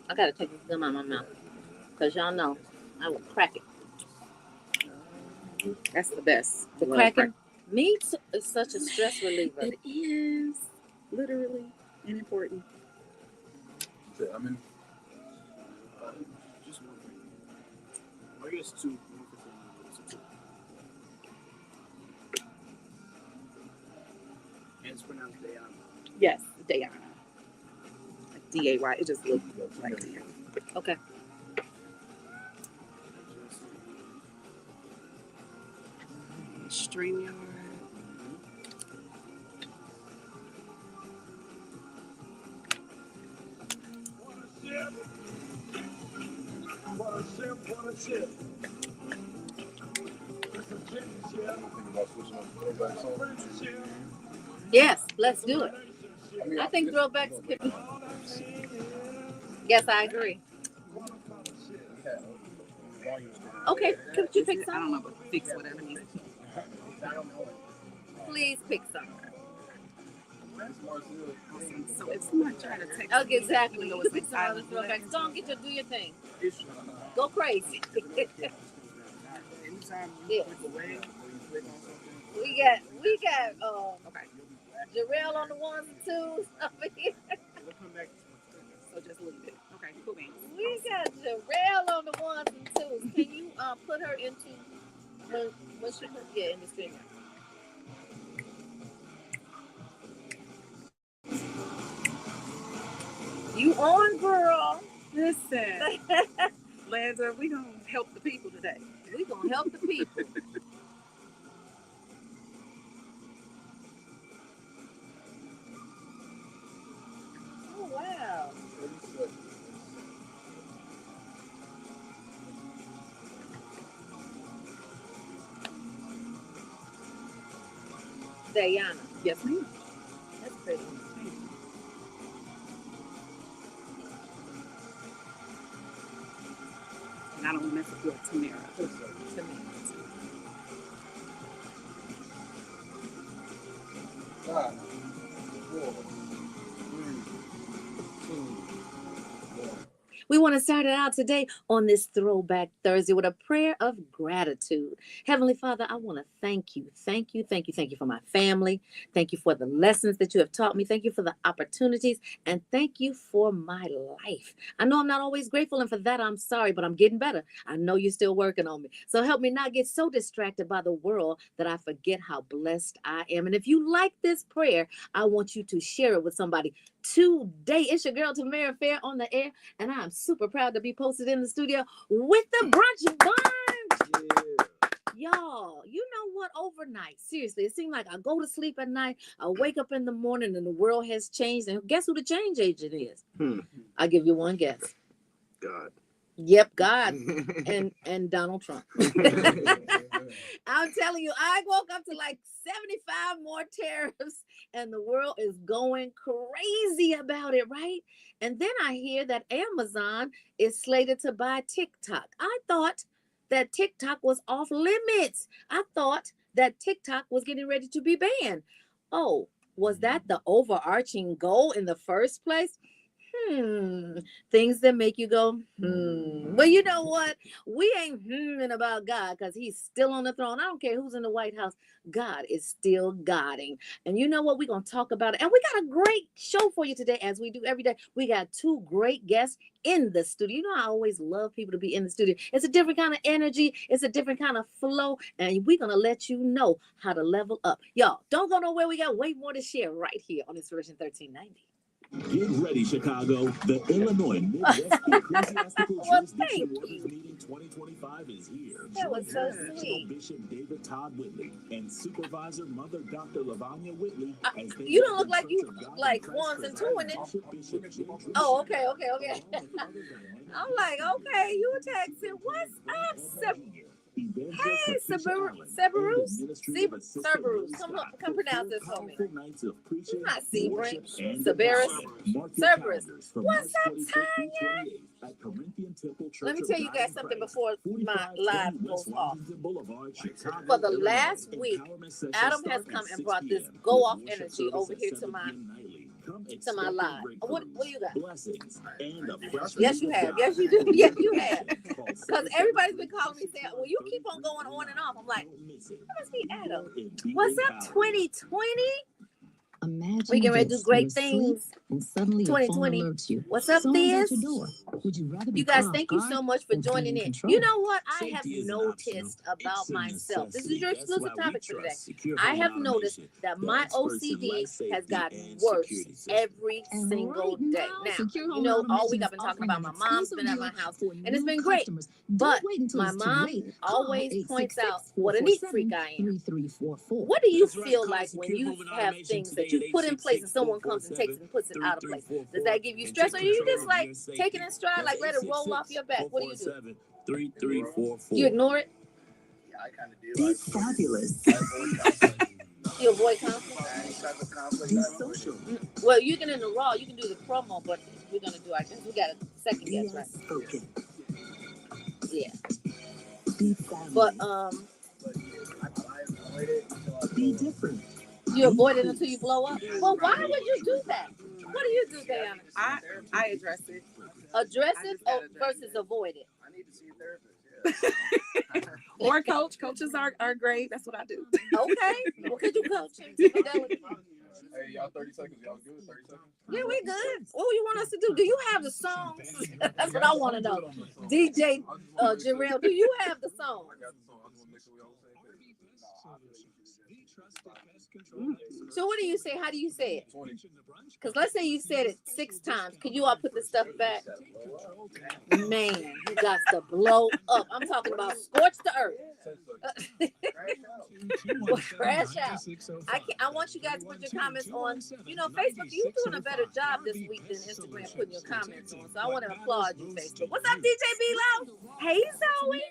I gotta take this gum out of my mouth because y'all know I will crack it. That's the best. The cracking meat is such a stress reliever. It is literally and important. I mean, just one thing. I guess two. And it's pronounced Diana. Yes, Diana. D-A-Y. It just looks like Diana. Okay. StreamYard. What a ship. Yes, let's do it. I think throwbacks could be. Yes, I agree. Okay, could you pick some? I don't know, but fix whatever needs. Please pick some. So it's not trying to take. Okay, exactly. You pick some other throwbacks. Go on, do your thing. Go crazy. Yeah. We got Jarrell on the ones and twos over here. So just leave it. Okay, cool, man. We got Jarrell on the ones and twos. Can you put her into when she comes in the stream? You on, girl? Listen, Landra, we gonna help the people today. We gonna help the people. Oh wow. Diana. Yes, ma'am. That's pretty. And I don't mess with Tamara. Five, 4, 3, 2, 1. We want to start it out today on this Throwback Thursday with a prayer of gratitude. Heavenly Father, I want to thank you for my family. Thank you for the lessons that you have taught me. Thank you for the opportunities. And thank you for my life. I know I'm not always grateful, and for that, I'm sorry, but I'm getting better. I know you're still working on me. So help me not get so distracted by the world that I forget how blessed I am. And if you like this prayer, I want you to share it with somebody today. It's your girl, Tamara Fair, on the air, and I'm super proud to be posted in the studio with the Brunch Bunch. Yeah. Y'all, you know what? Overnight, seriously, it seems like I go to sleep at night, I wake up in the morning, and the world has changed. And guess who the change agent is? I'll give you one guess. God. Yep, God and Donald Trump. I'm telling you, I woke up to like 75 more tariffs and the world is going crazy about it, right? And then I hear that Amazon is slated to buy TikTok. I thought that TikTok was off limits. I thought that TikTok was getting ready to be banned. Oh, was that the overarching goal in the first place? Things that make you go, Well, you know what? We ain't about God because he's still on the throne. I don't care who's in the White House. God is still Godding. And you know what? We're going to talk about it. And we got a great show for you today, as we do every day. We got two great guests in the studio. You know, I always love people to be in the studio. It's a different kind of energy. It's a different kind of flow. And we're going to let you know how to level up. Y'all, don't go nowhere. We got way more to share right here on Inspiration 1390. Get ready, Chicago. The Illinois Midwest Ecclesiastical Jurisdiction Workers Meeting 2025 is here. That was so sweet. Bishop David Todd Whitley and Supervisor Mother Dr. Lavanya Whitley. You don't look like you like ones and two in it. Oh, okay. I'm like, okay, you texting. What's up, Hey, Cerberus. Come pronounce this for me. Not Sebring. Cerberus. What's up, Tanya? Let me tell you guys something before my live goes off. For the last week, Adam has come and brought this go off energy over here to my live. What do you got? Yes, you have. Yes, you do. Yes, you have. Because everybody's been calling me saying, well, you keep on going on and off. I'm like, that must be Adam. What's up, 2020? Imagine we can ready to do great things. And suddenly 2020. You. What's up, Fizz? You guys, thank you so much for joining in. You know what I have noticed about myself? This is your exclusive topic for today. I have noticed that my OCD has gotten worse every single day. Now, you know, all week I've been talking about my mom's been at my house, and it's been great. But my mom always points out what a neat freak I am. What do you feel like when you have things that you put in place and someone comes and takes it and puts it out of place? Does that give you stress, or you just like take it in stride, like let it roll off your back? What do you do? 3 3 4 4. You ignore it? Yeah, I kind of do. Be fabulous. You avoid conflict? Be social. Well, you can in the raw, you can do the promo, but we're gonna do our guess. We got a second guess, right? Okay. Yeah. Be fabulous. But be different. you avoid it until you blow up. Well, why would you do that? What do you do, Diana? I address it. Address it versus avoid it. I need to see a therapist. Yeah. Or coach. Coaches are great. That's what I do. Okay. Well, could you coach him? Hey, y'all 30 seconds. Y'all good? 30 seconds? Yeah, we good. What do you want us to do? Do you have the songs? That's what I want to know. DJ Jarrell, do you have the song? I got the song. I just want to make sure we all the same page. So what do you say? How do you say it? 20. Because let's say you said it 6 times. Could you all put the stuff back? Man, you got to blow up. I'm talking about scorch the earth. Crash out. I want you guys to put your comments on, you know, Facebook. You're doing a better job this week than Instagram putting your comments on. So I want to applaud you, Facebook. What's up, DJ B-Lo? Hey, Zoe.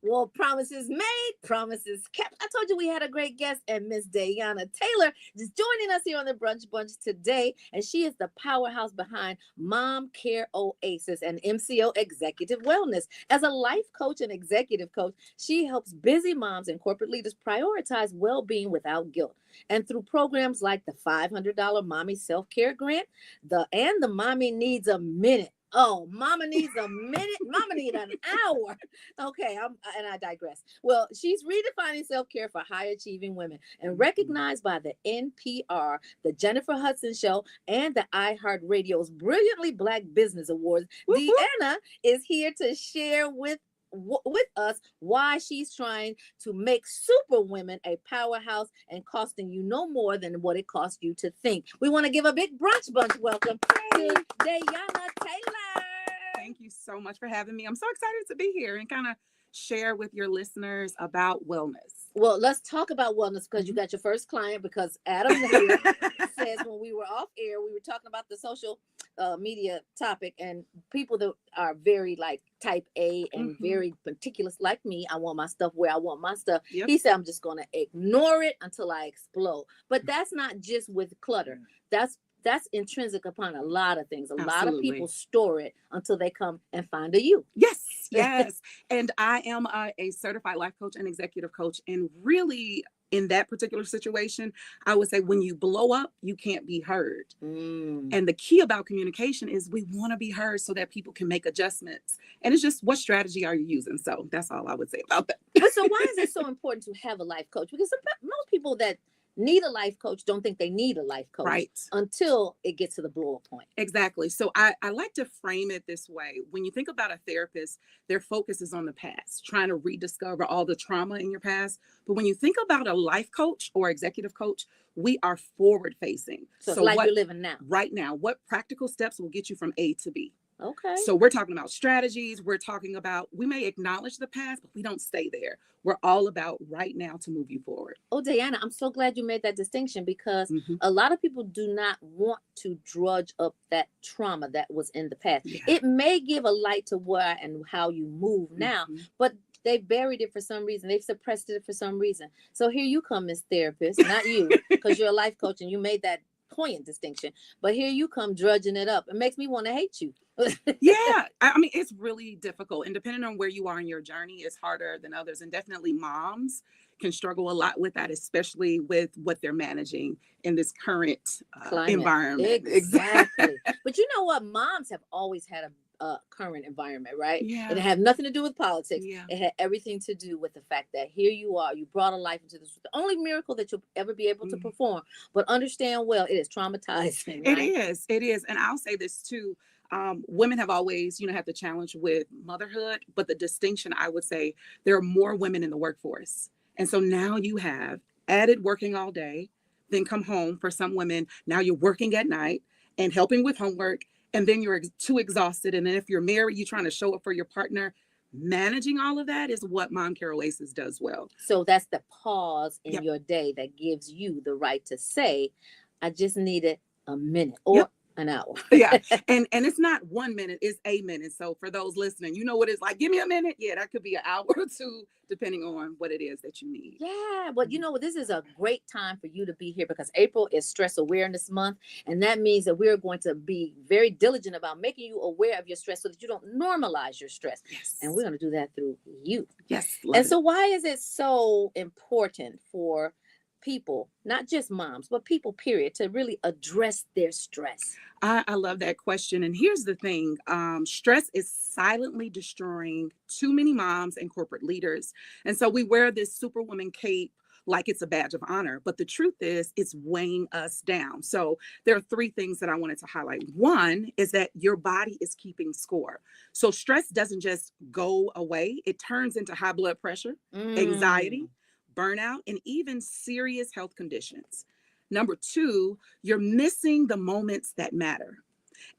Well, promises made, promises kept. I told you we had a great guest, and Miss Diana Taylor is joining us here on the Brunch Bunch today, and she is the powerhouse behind Mom Care Oasis and MCO Executive Wellness. As a life coach and executive coach, she helps busy moms and corporate leaders prioritize well-being without guilt. And through programs like the $500 Mommy Self-Care Grant, the Mommy Needs a Minute. Oh, Mama needs a minute. Mama needs an hour. Okay, I digress. Well, she's redefining self-care for high-achieving women and recognized by the NPR, the Jennifer Hudson Show, and the iHeartRadio's Brilliantly Black Business Awards. Deanna is here to share with us why she's trying to make super women a powerhouse and costing you no more than what it costs you to think. We want to give a big Brunch Bunch welcome to Diana Taylor. Thank you so much for having me. I'm so excited to be here and kind of share with your listeners about wellness. Well, let's talk about wellness because you got your first client, because Adam here says when we were off air, we were talking about the social media topic, and people that are very like type A and very meticulous like me, I want my stuff where I want my stuff. Yep. He said, I'm just going to ignore it until I explode. But that's not just with clutter. That's intrinsic upon a lot of things. A lot of people store it until they come and find a you. Yes. And I am a certified life coach and executive coach. And really, in that particular situation, I would say when you blow up, you can't be heard. And the key about communication is we want to be heard so that people can make adjustments. And it's just, what strategy are you using? So that's all I would say about that. But so why is it so important to have a life coach? Because most people that need a life coach don't think they need a life coach until it gets to the blow up point. Exactly. So I like to frame it this way. When you think about a therapist, their focus is on the past, trying to rediscover all the trauma in your past. But when you think about a life coach or executive coach, we are forward facing. So it's like you're living now. Right now, what practical steps will get you from A to B? Okay. So we're talking about strategies. We're talking about, we may acknowledge the past, but we don't stay there. We're all about right now to move you forward. Oh, Diana, I'm so glad you made that distinction because Mm-hmm. a lot of people do not want to drudge up that trauma that was in the past. Yeah. It may give a light to where and how you move now, Mm-hmm. but they buried it for some reason. They've suppressed it for some reason. So here you come, Miss Therapist, not you, because you're a life coach and you made that poignant distinction. But here you come drudging it up. It makes me want to hate you. Yeah, I mean, it's really difficult. And depending on where you are in your journey, it's harder than others. And definitely moms can struggle a lot with that, especially with what they're managing in this current environment. Exactly. But you know what? Moms have always had a current environment, right? Yeah. And it had nothing to do with politics. Yeah. It had everything to do with the fact that here you are, you brought a life into this, the only miracle that you'll ever be able to perform. But understand well, it is traumatizing. Right? It is. And I'll say this too. Women have always, had the challenge with motherhood, but the distinction, I would say, there are more women in the workforce. And so now you have added working all day, then come home. For some women, now you're working at night and helping with homework, and then you're too exhausted. And then if you're married, you're trying to show up for your partner. Managing all of that is what Mom Care Oasis does well. So that's the pause in your day that gives you the right to say, I just needed a minute or an hour. Yeah. And it's not 1 minute, it's a minute. So for those listening, you know what it's like. Give me a minute. Yeah, that could be an hour or two, depending on what it is that you need. Yeah, but you know what? This is a great time for you to be here because April is Stress Awareness Month. And that means that we're going to be very diligent about making you aware of your stress so that you don't normalize your stress. Yes. And we're going to do that through you. Yes. And so why is it so important for people, not just moms, but people, period, to really address their stress? I love that question. And here's the thing. Stress is silently destroying too many moms and corporate leaders. And so we wear this superwoman cape like it's a badge of honor. But the truth is, it's weighing us down. So there are three things that I wanted to highlight. One is that your body is keeping score. So stress doesn't just go away. It turns into high blood pressure, anxiety, burnout, and even serious health conditions. Number two, you're missing the moments that matter.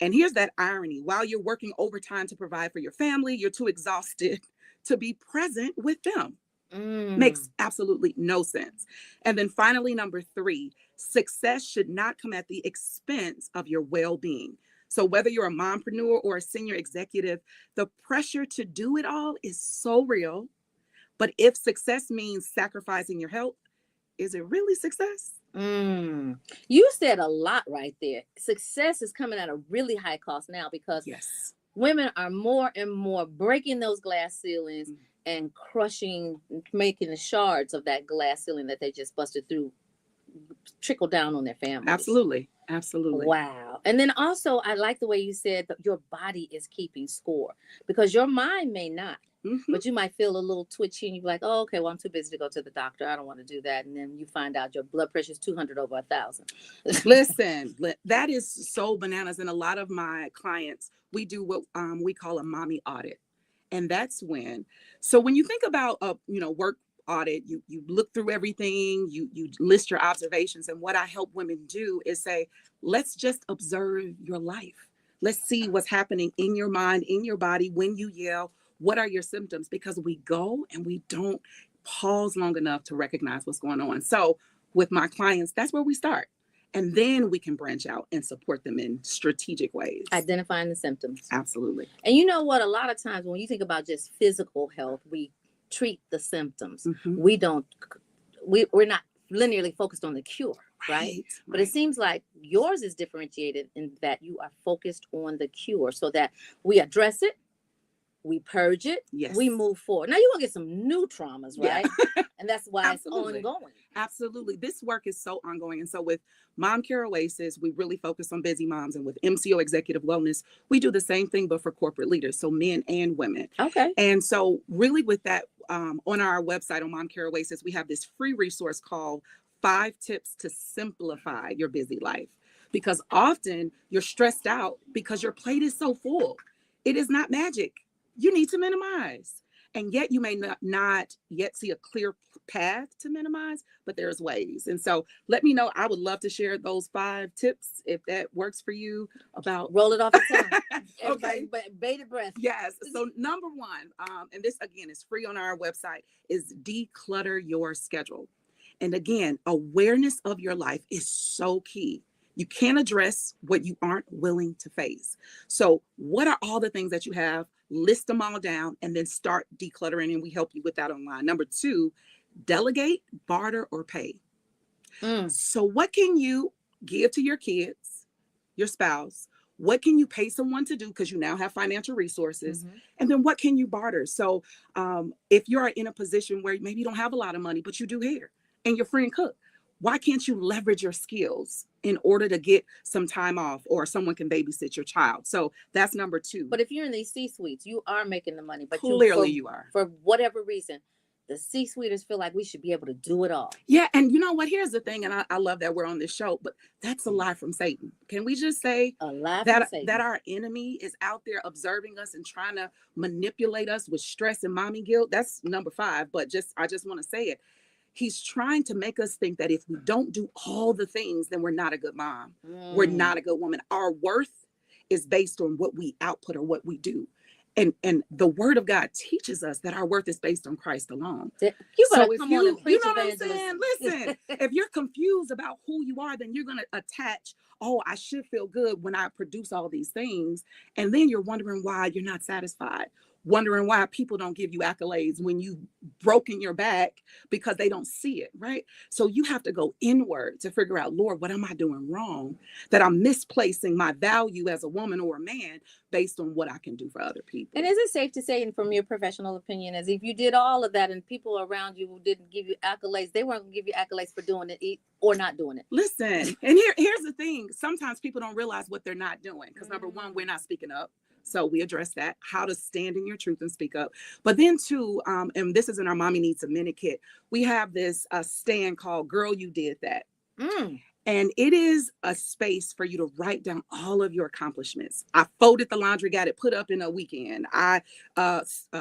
And here's that irony. While you're working overtime to provide for your family, you're too exhausted to be present with them. Makes absolutely no sense. And then finally, number three, success should not come at the expense of your well-being. So whether you're a mompreneur or a senior executive, the pressure to do it all is so real. But if success means sacrificing your health, is it really success? You said a lot right there. Success is coming at a really high cost now because women are more and more breaking those glass ceilings and crushing, making the shards of that glass ceiling that they just busted through trickle down on their families. Absolutely. Absolutely. Wow. And then also, I like the way you said that your body is keeping score because your mind may not. But you might feel a little twitchy and you're like, oh, okay, well, I'm too busy to go to the doctor. I don't want to do that. And then you find out your blood pressure is 200 over 1,000. Listen, that is so bananas. And a lot of my clients, we do what we call a mommy audit. And that's when you think about a work audit, you look through everything, you list your observations. And what I help women do is say, let's just observe your life. Let's see what's happening in your mind, in your body, when you yell. What are your symptoms? Because we go and we don't pause long enough to recognize what's going on. So with my clients, that's where we start. And then we can branch out and support them in strategic ways. Identifying the symptoms. Absolutely. And you know what? A lot of times when you think about just physical health, we treat the symptoms. We're not linearly focused on the cure, right? But it seems like yours is differentiated in that you are focused on the cure so that we address it, we purge it, we move forward. Now you're going to get some new traumas, right? And that's why it's ongoing. Absolutely. This work is so ongoing. And so with Mom Care Oasis, we really focus on busy moms. And with MCO Executive Wellness, we do the same thing, but for corporate leaders, so men and women. Okay. And so really with that, on our website on Mom Care Oasis, we have this free resource called 5 Tips to Simplify Your Busy Life. Because often you're stressed out because your plate is so full. It is not magic. You need to minimize. And yet you may not yet see a clear path to minimize, but there's ways. And so let me know. I would love to share those 5 tips if that works for you about. Roll it off the tongue. Okay. Everybody, bated breath. Yes. So number 1, and this again is free on our website, is declutter your schedule. And again, awareness of your life is so key. You can't address what you aren't willing to face. So what are all the things that you have? List them all down and then start decluttering, and we help you with that online. Number 2, delegate, barter, or pay. So what can you give to your kids, your spouse? What can you pay someone to do because you now have financial resources? And then what can you barter? So if you're in a position where maybe you don't have a lot of money, but you do hair and your friend cook, why can't you leverage your skills in order to get some time off, or someone can babysit your child? So that's number 2. But if you're in these C-suites, you are making the money. But clearly you are. For whatever reason, the C-suiters feel like we should be able to do it all. Yeah. And you know what? Here's the thing. And I love that we're on this show, but that's a lie from Satan. Can we just say A lie that, from Satan. that our enemy is out there observing us and trying to manipulate us with stress and mommy guilt? That's number 5. But I just want to say it. He's trying to make us think that if we don't do all the things, then we're not a good mom. We're not a good woman. Our worth is based on what we output or what we do. And the word of God teaches us that our worth is based on Christ alone. You better So if come on and preach, you know what I'm evangelist. saying? Listen, if you're confused about who you are, then you're going to attach, oh, I should feel good when I produce all these things. And then you're wondering why you're not satisfied, wondering why people don't give you accolades when you've broken your back because they don't see it, right? So you have to go inward to figure out, Lord, what am I doing wrong that I'm misplacing my value as a woman or a man based on what I can do for other people? And is it safe to say, and from your professional opinion, as if you did all of that and people around you who didn't give you accolades, they weren't going to give you accolades for doing it or not doing it? Listen, and here's the thing. Sometimes people don't realize what they're not doing because number 1, we're not speaking up. So we address that, how to stand in your truth and speak up. But then 2, and this is in our Mommy Needs a Minute kit, we have this stand called Girl, You Did That. And it is a space for you to write down all of your accomplishments. I folded the laundry, got it put up in a weekend. I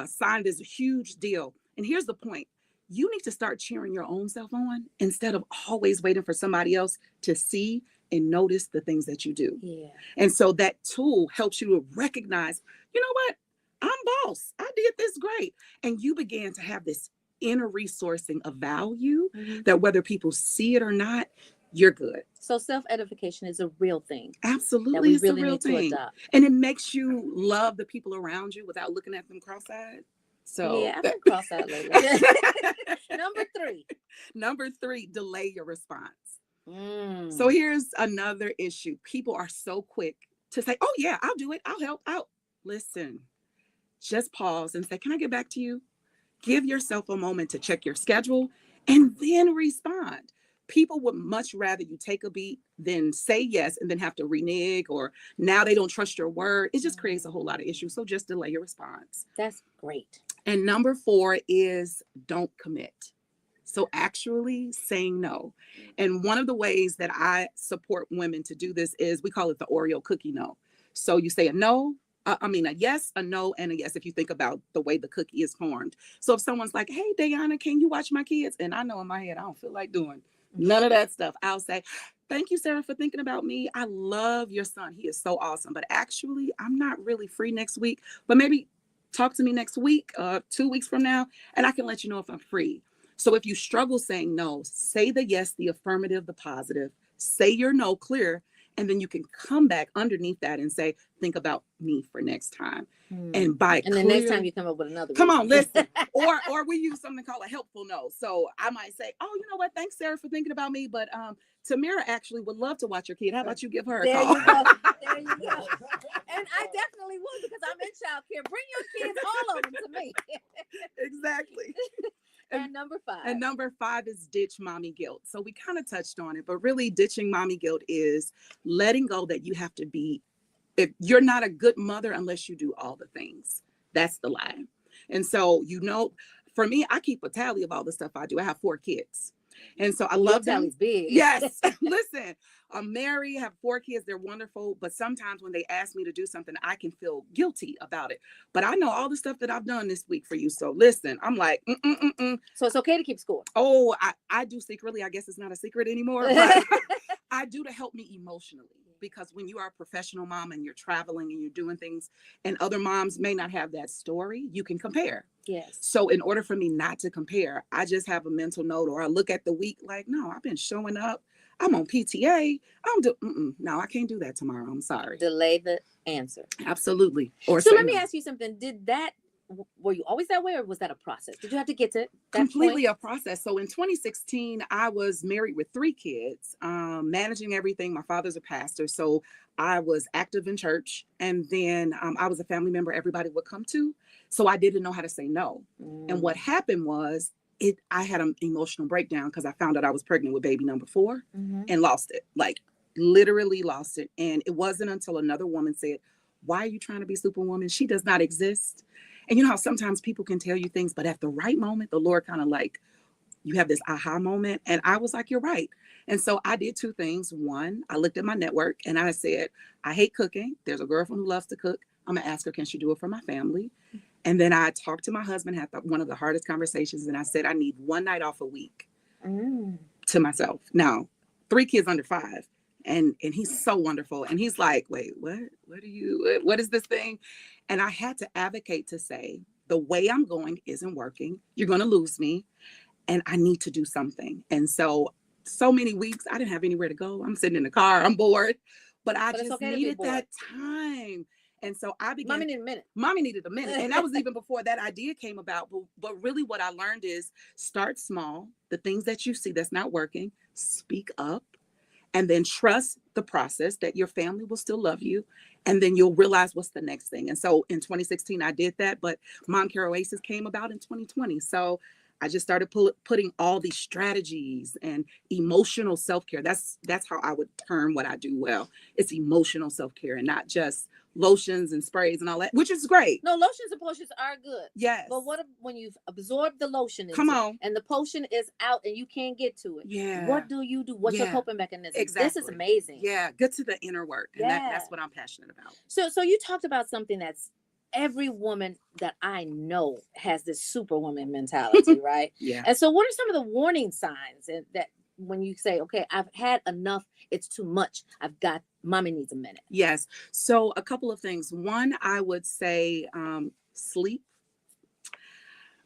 signed this huge deal. And here's the point. You need to start cheering your own self on instead of always waiting for somebody else to see and notice the things that you do. Yeah. And so that tool helps you to recognize, you know what? I'm boss. I did this great. And you began to have this inner resourcing of value that whether people see it or not, you're good. So self-edification is a real thing. Absolutely. That we It's really a real need to thing. adopt. And it makes you love the people around you without looking at them cross-eyed. So yeah, I've been cross-eyed lately. Number 3, delay your response. So here's another issue. People are so quick to say, oh yeah, I'll do it. I'll help out. Listen, just pause and say, can I get back to you? Give yourself a moment to check your schedule and then respond. People would much rather you take a beat than say yes and then have to renege, or now they don't trust your word. It just creates a whole lot of issues. So just delay your response. That's great. And number 4 is don't commit. So actually saying no. And one of the ways that I support women to do this is we call it the Oreo cookie no. So you say a no, a yes, a no, and a yes, if you think about the way the cookie is formed. So if someone's like, hey, Dayana, can you watch my kids? And I know in my head, I don't feel like doing none of that stuff. I'll say, thank you, Sarah, for thinking about me. I love your son. He is so awesome. But actually, I'm not really free next week. But maybe talk to me next week, 2 weeks from now, and I can let you know if I'm free. So if you struggle saying no, say the yes, the affirmative, the positive, say your no clear, and then you can come back underneath that and say, think about me for next time. And the next time you come up with another come reason. on, listen. or we use something called a helpful no. So I might say, oh, you know what? Thanks, Sarah, for thinking about me. But Tamira actually would love to watch your kid. How about you give her a There call? you go. There you go. And I definitely would, because I'm in childcare. Bring your kids, all of them, to me. Exactly. And number 5. And number 5 is ditch mommy guilt. So we kind of touched on it, but really ditching mommy guilt is letting go that you have to be, if you're not a good mother unless you do all the things. That's the lie. And so, for me, I keep a tally of all the stuff I do. I have 4 kids. And so I Your love them. tally's big. Yes. Listen, I'm married, have 4 kids. They're wonderful. But sometimes when they ask me to do something, I can feel guilty about it. But I know all the stuff that I've done this week for you. So listen, I'm like, So it's okay to keep score. Oh, I do secretly. I guess it's not a secret anymore, but I do to help me emotionally. Because when you are a professional mom and you're traveling and you're doing things and other moms may not have that story, you can compare. Yes. So in order for me not to compare, I just have a mental note, or I look at the week like, no, I've been showing up. I'm on PTA. No, I can't do that tomorrow. I'm sorry. Delay the answer. Absolutely. Or so let me no. ask you something. Were you always that way, or was that a process? Did you have to get to that Completely point? a process. So in 2016, I was married with 3 kids, managing everything. My father's a pastor, so I was active in church. And then I was a family member everybody would come to. So I didn't know how to say no. And what happened was I had an emotional breakdown because I found out I was pregnant with baby number 4 and lost it. Like literally lost it. And it wasn't until another woman said, "Why are you trying to be Superwoman? She does not exist." And you know how sometimes people can tell you things, but at the right moment, the Lord kind of like, you have this aha moment. And I was like, you're right. And so I did 2 things. One, I looked at my network and I said, I hate cooking. There's a girlfriend who loves to cook. I'm going to ask her, can she do it for my family? And then I talked to my husband, had one of the hardest conversations. And I said, I need 1 night off a week to myself. Now, 3 kids under 5. And he's so wonderful. And he's like, wait, what is this thing? And I had to advocate to say, the way I'm going isn't working. You're going to lose me. And I need to do something. And so many weeks, I didn't have anywhere to go. I'm sitting in the car, I'm bored, but I just needed that time. And so I began. Mommy needed a minute. Mommy needed a minute. And that was even before that idea came about. But really what I learned is start small. The things that you see that's not working, speak up. And then trust the process that your family will still love you. And then you'll realize what's the next thing. And so in 2016, I did that. But Mom Care Oasis came about in 2020. So I just started putting all these strategies and emotional self-care. That's how I would term what I do well. It's emotional self-care and not just lotions and sprays and all that, which is great. No, lotions and potions are good. Yes. But what if when you've absorbed the lotion Come on. and the potion is out and you can't get to it? Yeah. What do you do? What's your coping mechanism? Exactly. This is amazing. Yeah. Get to the inner work. And Yeah. that's what I'm passionate about. So you talked about something that's every woman that I know has this superwoman mentality, right? Yeah. And so what are some of the warning signs that when you say, okay, I've had enough, it's too much, mommy needs a minute? Yes. So a couple of things. One, I would say sleep.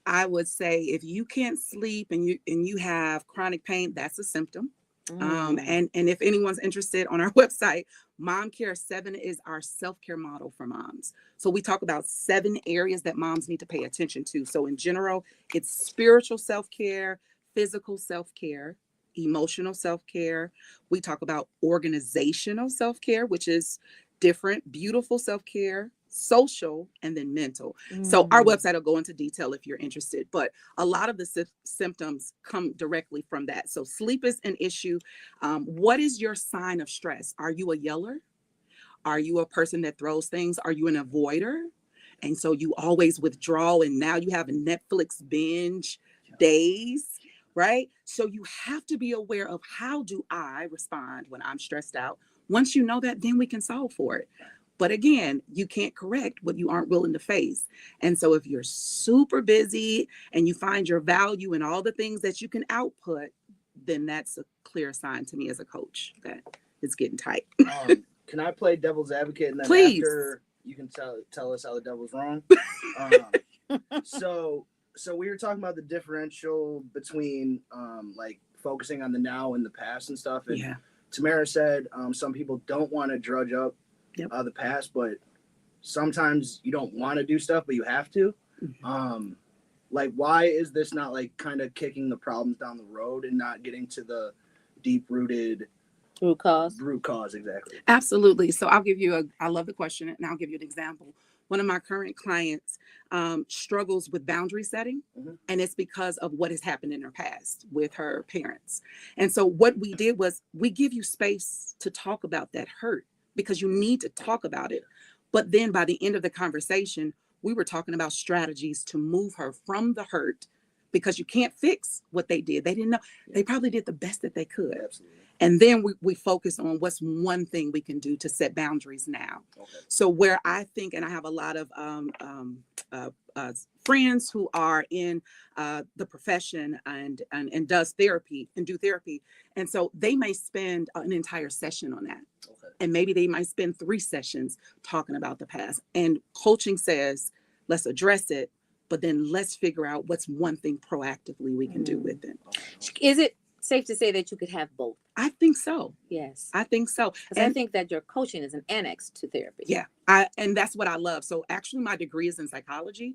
I would say if you can't sleep and you have chronic pain, that's a symptom. And if anyone's interested, on our website, Mom Care 7 is our self-care model for moms. So we talk about 7 areas that moms need to pay attention to. So in general, it's spiritual self-care, physical self-care, emotional self-care. We talk about organizational self-care, which is different, beautiful self-care, social, and then mental. So our website will go into detail if you're interested, but a lot of the symptoms come directly from that. So sleep is an issue. What is your sign of stress? Are you a yeller? Are you a person that throws things? Are you an avoider? And so you always withdraw, and now you have a Netflix binge days, right? So you have to be aware of, how do I respond when I'm stressed out? Once you know that, then we can solve for it. But again, you can't correct what you aren't willing to face. And so if you're super busy and you find your value in all the things that you can output, then that's a clear sign to me as a coach that it's getting tight. Can I play devil's advocate, and then Please. after you can tell us how the devil's wrong? So we were talking about the differential between like focusing on the now and the past and stuff. And Yeah. Tamara said some people don't want to drudge up the past, but sometimes you don't want to do stuff, but you have to. Like, why is this not like kind of kicking the problems down the road and not getting to the deep-rooted root cause? Root cause, exactly. Absolutely. So I'll give you I love the question, and I'll give you an example. One of my current clients struggles with boundary setting, and it's because of what has happened in her past with her parents. And so what we did was we give you space to talk about that hurt, because you need to talk about it. But then by the end of the conversation, we were talking about strategies to move her from the hurt because you can't fix what they did. They didn't know. They probably did the best that they could. Absolutely. And then we focus on what's one thing we can do to set boundaries now. Okay. So where I think, and I have a lot of friends who are in the profession and does therapy and do therapy. And so they may spend an entire session on that. Okay. And maybe they might spend 3 sessions talking about the past. And coaching says, let's address it, but then let's figure out what's one thing proactively we can do with it. Is it safe to say that you could have both? I think so. Yes. I think so. Because I think that your coaching is an annex to therapy. Yeah. And that's what I love. So actually my degree is in psychology,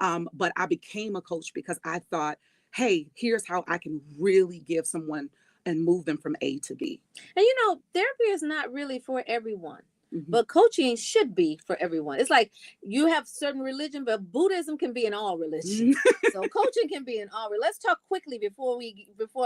but I became a coach because I thought, hey, here's how I can really give someone and move them from A to B. And you know, therapy is not really for everyone. But coaching should be for everyone. It's like you have certain religion, but Buddhism can be in all religions. So coaching can be in all. Let's talk quickly before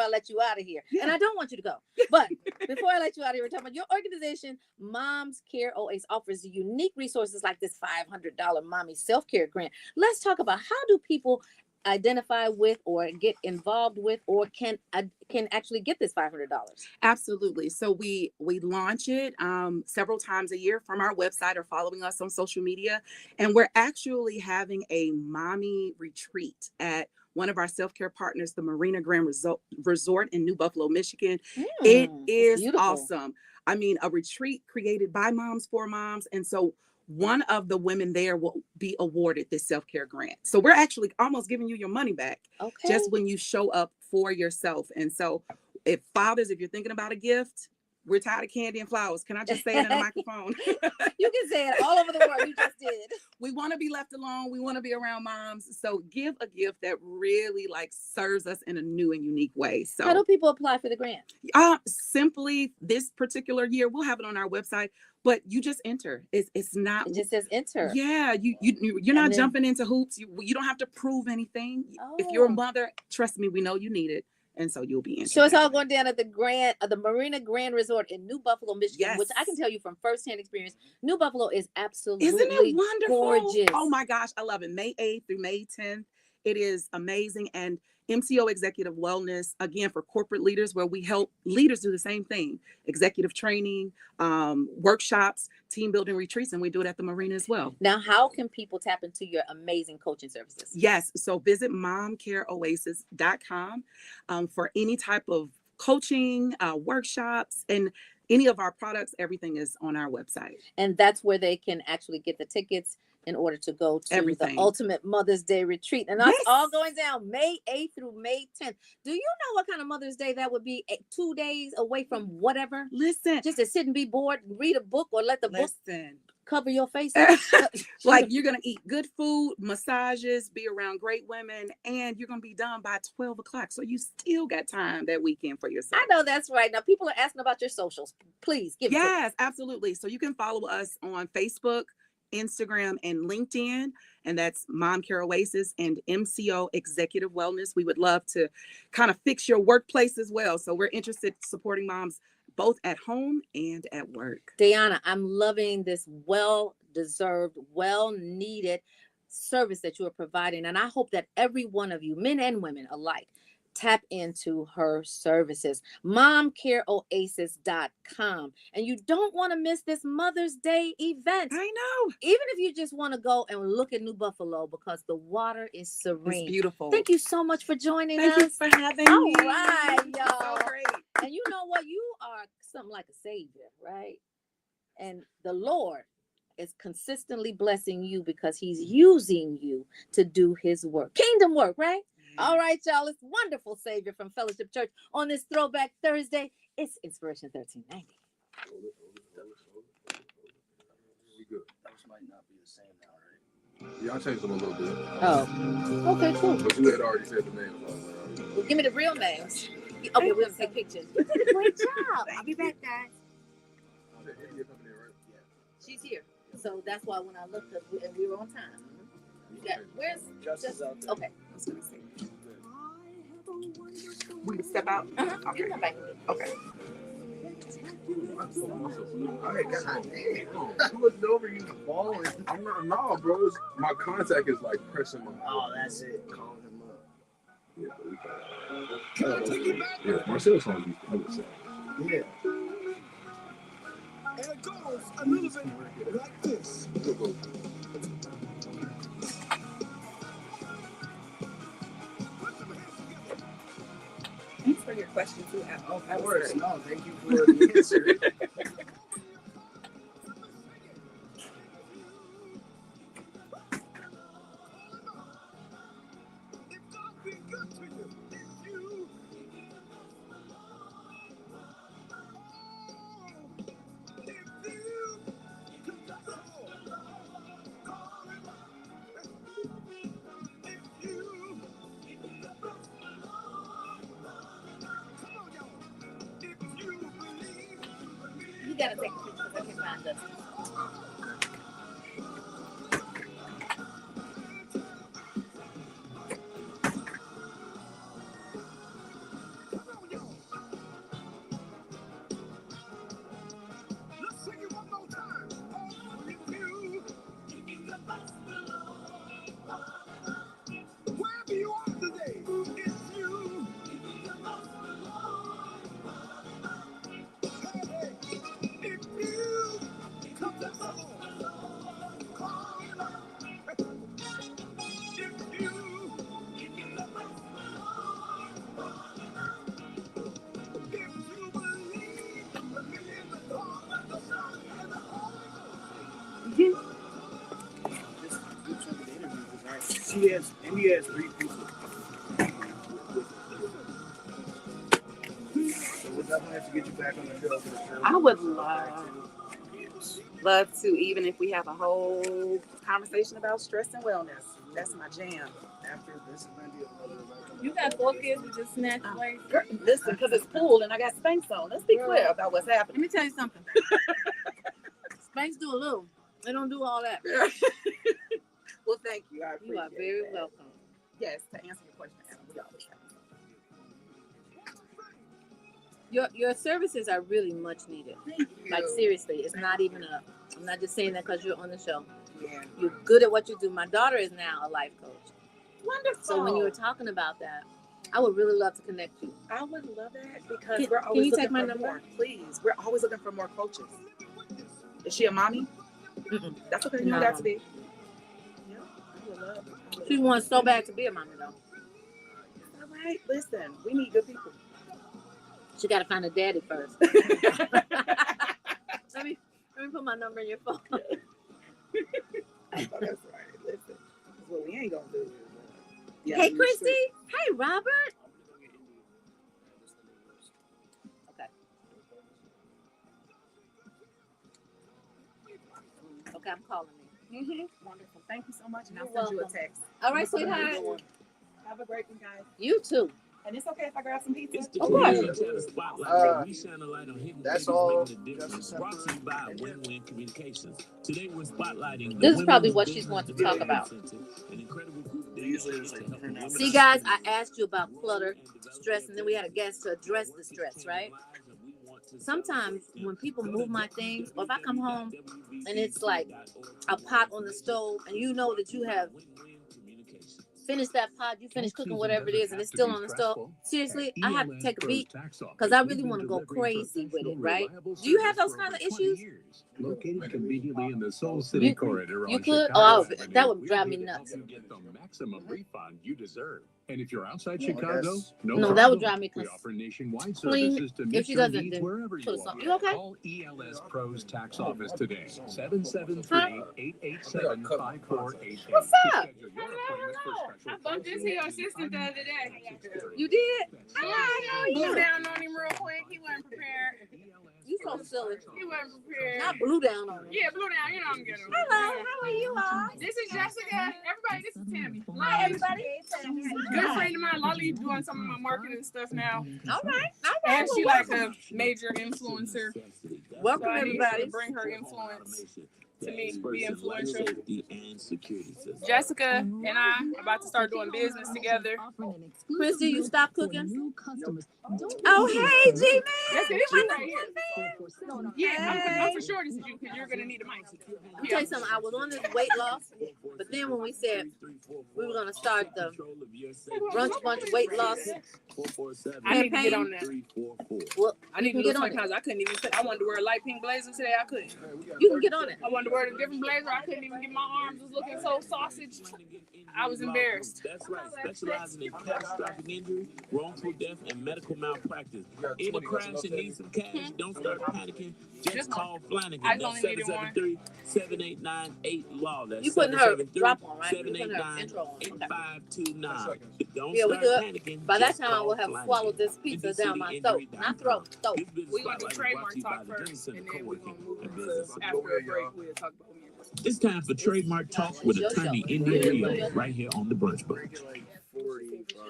I let you out of here. Yeah. And I don't want you to go. But before I let you out of here, we're talking about your organization, Moms Care Oasis, offers unique resources like this $500 mommy self-care grant. Let's talk about how do people identify with or get involved with or can actually get this $500. Absolutely. So we launch it several times a year from our website or following us on social media, and we're actually having a mommy retreat at one of our self-care partners, the Marina Grand Resort in New Buffalo, Michigan. It is awesome. I mean, a retreat created by moms for moms. And so one of the women there will be awarded this self-care grant. So we're actually almost giving you your money back just when you show up for yourself. And so if you're thinking about a gift, we're tired of candy and flowers. Can I just say it in a microphone? You can say it all over the world. You just did. We want to be left alone. We want to be around moms. So give a gift that really serves us in a new and unique way. So how do people apply for the grant? Simply this particular year, we'll have it on our website, but you just enter. It's not. It just says enter. Yeah, you're not jumping into hoops. You don't have to prove anything. If you're a mother, trust me, we know you need it. And so you'll be interested. So it's all going down at the Marina Grand Resort in New Buffalo, Michigan, which I can tell you from firsthand experience, New Buffalo is absolutely Isn't it wonderful? Gorgeous. Oh my gosh, I love it. May 8th through May 10th. It is amazing. And MCO Executive Wellness, again, for corporate leaders, where we help leaders do the same thing, executive training, workshops, team building retreats, and we do it at the Marina as well. Now, how can people tap into your amazing coaching services? Yes, so visit momcareoasis.com for any type of coaching, workshops, and any of our products. Everything is on our website. And that's where they can actually get the tickets in order to go to the Ultimate Mother's Day Retreat. And that's all going down May 8th through May 10th. Do you know what kind of Mother's Day that would be? 2 days away from whatever? Listen. Just to sit and be bored, read a book, or let the book cover your face. You're going to eat good food, massages, be around great women, and you're going to be done by 12 o'clock. So you still got time that weekend for yourself. I know that's right. Now, people are asking about your socials. Please give it to us. Absolutely. So you can follow us on Facebook, Instagram, and LinkedIn, and that's Mom Care Oasis and MCO Executive Wellness. We would love to kind of fix your workplace as well. So we're interested in supporting moms both at home and at work. Deanna, I'm loving this well-deserved, well-needed service that you are providing, and I hope that every one of you, men and women alike, tap into her services. momcareoasis.com. And you don't want to miss this Mother's Day event. I know. Even if you just want to go and look at New Buffalo, because the water is serene. It's beautiful. Thank you so much for joining us. Thank you for having me. All right, y'all. So great. And you know what? You are something like a savior, right? And the Lord is consistently blessing you because he's using you to do his work. Kingdom work, right? All right, y'all. It's wonderful Savior from Fellowship Church on this Throwback Thursday. It's Inspiration 1390. Those might not be the same now, right? Yeah, I changed them a little bit. Oh, okay, cool. But you had already said the names. Well, give me the real names. Okay, we'll take pictures. You did a great job. I'll be back, guys. She's here. So that's why when I looked up, and we were on time. Where's Justice out there? Okay. I was going to say. We can step out? Okay. Okay. All right, God damn. I looked over, you falling. I'm not, no, bro. My contact is like pressing my. Oh, that's it. Call him up. Yeah, Marcel's songs used to do it. Yeah. And it goes a little bit like this. Thanks for your question too. Of course. No, thank you for the answer. You gotta take a picture because I can find this. Let's sing it one more time. Wherever you are today, it's you. Hey, if you come to the call him out. If you believe in the call of the Son and the Holy Ghost. This group of the interview was right. He has 3 people. So we'll definitely have to get you back on the show for sure. I would love to, even if we have a whole conversation about stress and wellness. That's my jam. After this event, You got 4 kids who just snatched away. Girl, listen, because it's pool and I got Spanx on. Let's be clear about what's Let happening. me tell you something. Spanx do a little. They don't do all that. Well, thank you. I appreciate You are very that. welcome. Yes, to answer your question, Anna, we always have. Your services are really much needed. Thank you. Like seriously, it's not even a. I'm not just saying that because you're on the show. Yeah. You're good at what you do. My daughter is now a life coach. Wonderful. So when you were talking about that, I would really love to connect you. I would love that because Can- we're can always you looking take my for number? more. Please, we're always looking for more coaches. Is she a mommy? Mm-mm. That's okay. You No. don't have to be. Yeah, I would love it. She wants so bad to be a mommy though. All right, listen, we need good people. She got to find a daddy first. let me put my number in your phone. Oh, that's right. Listen, what we ain't gonna do is, Hey, Christy. Hey, Robert. Okay. Okay, I'm calling you. Wonderful. Thank you so much, and You're I'll send you a welcome. text. All right, sweetheart. Have a great one, guys. You too. And it's okay if I grab some pizza. Of course. That's all. This is probably what she's wanting to talk about. See, guys, I asked you about clutter, stress, and then we had a guest to address the stress, right? Sometimes when people move my things, or if I come home and it's like a pot on the stove, and you know that you have finished that pot, you finished cooking whatever it is, and it's still on the stove. Seriously, I have to take a beat because I really want to go crazy with it, right? Do you have those kind of issues? Located conveniently in the Soul City corridor You on could? Chicago Oh, Avenue, that would drive me we'll nuts. help you get the maximum refund you deserve. And if you're outside Yeah, I Chicago, guess. no No, that problem. would drive me We cause offer nationwide clean. services to If meet she your doesn't, needs then wherever put you us on. are. You okay? Call ELS Pros Tax Office today. 773-887-5488. What's up? I bumped into your assistant the other day. You did? Hi, how are you? Blew down on him real quick. He wasn't prepared. You so silly. He wasn't prepared. I blew down on him. Yeah, blew down. You know I'm getting him. Hello, how are you all? This is Jessica. Everybody, this is Tammy. Hi, everybody. Good friend of mine. Lolly's doing some of my marketing stuff now. All right. And she Well, like a major influencer. welcome So I need her everybody. to bring her influence to me, be Experts in life influential. safety and security systems. Jessica and I are about to start doing business together. Christy, you stop cooking? Oh, hey, G-Man. Yes, it is you right here. Yeah, I'm for sure this is you because you're going to need a mic. I'll tell you something. I was on this weight loss, but then when we said we were going to start the Brunch Bunch weight loss I need to get on campaign, that. well, I need to you do can get on sometimes. it. I couldn't even say I wanted to wear a light pink blazer today. I couldn't. You can get on it. I wanted to wear a different blazer. I couldn't even get my arms was looking so sausage. I was embarrassed. That's right. Specializing in catastrophic injury, wrongful death, and medical malpractice. In a crash and need some cash, don't start panicking. Just call Flanagan. I That's only needed one. 773-7898-LAW. That's You putting her drop on, right? 789-8529. Don't Yeah, we start good. panicking. By that Just time, I call will have Flanagan. swallowed this pizza down my throat. Not throat, throat. We're going to do trademark talk first, and then we're going to move into after a break. We'll talk about me. It's time for Trademark Talk with attorney India Rio right here on the Brunch Bunch.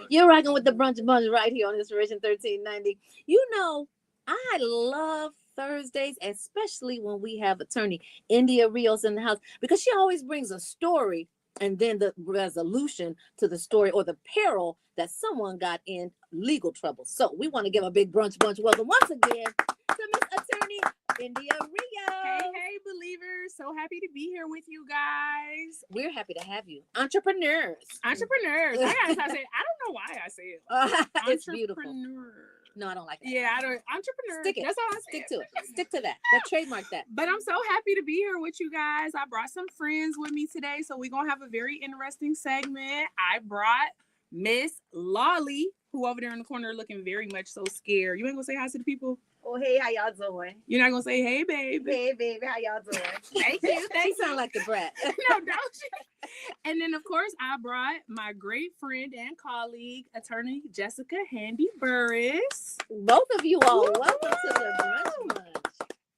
You're rocking with the Brunch Bunch right here on Inspiration 1390. You know, I love Thursdays, especially when we have attorney India Rios in the house, because she always brings a story and then the resolution to the story or the peril that someone got in legal trouble. So we want to give a big Brunch Bunch welcome once again to Miss Attorney India Rio. Hey, believers. So happy to be here with you guys. We're happy to have you. Entrepreneurs. Entrepreneurs. I gotta say, I don't know why I say it. It's beautiful. Entrepreneur. No, I don't like that. Yeah, I don't. Entrepreneur. Stick it. That's all I say. Stick to it. Stick to that. That trademark that. But I'm so happy to be here with you guys. I brought some friends with me today, so we're gonna have a very interesting segment. I brought Miss Lolly, who over there in the corner looking very much so scared. You ain't gonna say hi to the people? Oh, hey, how y'all doing? You're not gonna say, hey, baby. Hey, baby, how y'all doing? Thank you. She Thank you. sound like the brat. No, don't you? And then, of course, I brought my great friend and colleague, attorney Jessica Handy Burris. Both of you all, welcome to the Brunch Bunch.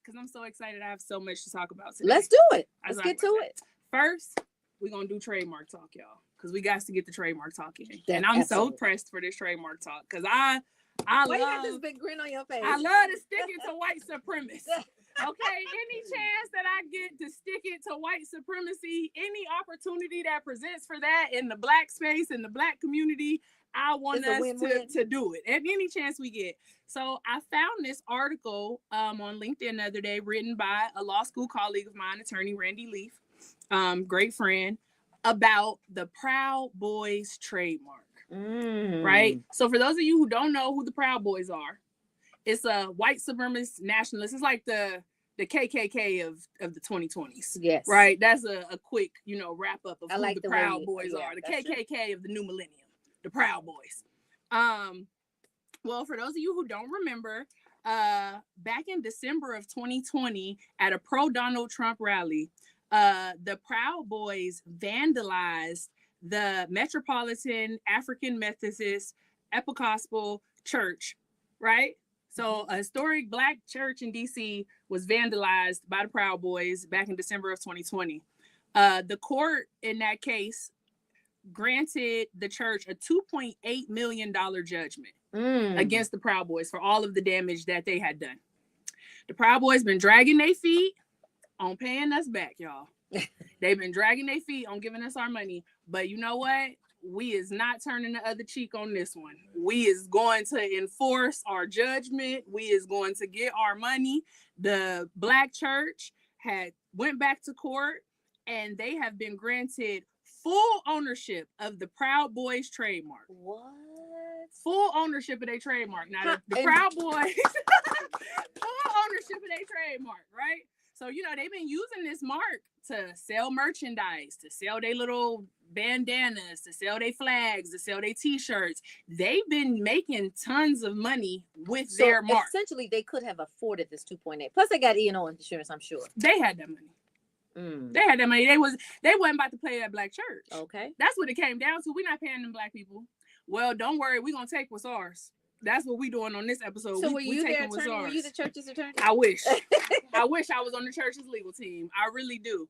Because I'm so excited. I have so much to talk about today. Let's do it. That's Let's what get I'm to gonna it. say. First, we're going to do trademark talk, y'all. Because we got to get the trademark talk in. That- And I'm absolutely. so pressed for this trademark talk. Because I Why you have this love... big grin on your face? I love to stick it to white supremacy. Okay, any chance that I get to stick it to white supremacy, any opportunity that presents for that in the Black space, in the Black community, I want It's a us win-win. to do it at any chance we get. So I found this article on LinkedIn the other day written by a law school colleague of mine, attorney Randy Leaf, great friend, about the Proud Boys trademark. Right? So for those of you who don't know who the Proud Boys are, it's a white supremacist nationalist. It's like the KKK of the 2020s. Yes. Right? That's a quick, wrap up of I who like the the Proud way Boys are. The that's KKK of the new millennium. The Proud Boys. Well, for those of you who don't remember, back in December of 2020 at a pro-Donald Trump rally, the Proud Boys vandalized the Metropolitan African Methodist Episcopal Church, right? So a historic Black church in DC was vandalized by the Proud Boys back in December of 2020. The court in that case granted the church a $2.8 million judgment against the Proud Boys for all of the damage that they had done. The Proud Boys been dragging their feet on paying us back, y'all. They've been dragging their feet on giving us our money. But you know what? We is not turning the other cheek on this one. We is going to enforce our judgment. We is going to get our money. The Black church went back to court and they have been granted full ownership of the Proud Boys trademark. What? Full ownership of their trademark. Now, the Proud Boys, full ownership of their trademark, right? So, they've been using this mark to sell merchandise, to sell their little bandanas, to sell their flags, to sell their t-shirts. They've been making tons of money with their mark. Essentially, they could have afforded this 2.8. Plus, they got E&O insurance, I'm sure. They had that money. They had that money. They wasn't about to play that Black church. Okay. That's what it came down to. We're not paying them Black people. Well, don't worry. We're going to take what's ours. That's what we're doing on this episode. So were you their what's attorney? Were ours. you the church's attorney? I wish. I wish I was on the church's legal team. I really do.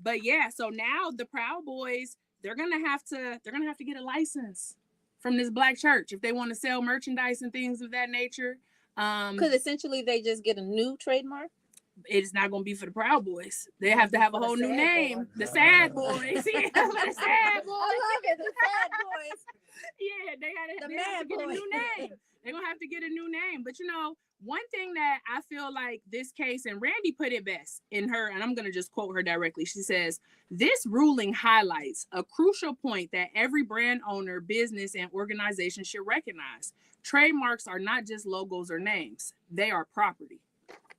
But yeah, so now the Proud Boys, they're gonna have to get a license from this Black church if they want to sell merchandise and things of that nature. Because essentially they just get a new trademark. it's not gonna be for the Proud Boys. They have to have a whole new name. The Sad Boys. Yeah, the Sad Boys. I love it. The Sad Boys. Yeah, they have to Mad get a Boys. new name. They're gonna have to get a new name. But you know, one thing that I feel like this case, and Randy put it best in her, and I'm gonna just quote her directly. She says, "This ruling highlights a crucial point that every brand owner, business, and organization should recognize. Trademarks are not just logos or names; they are property."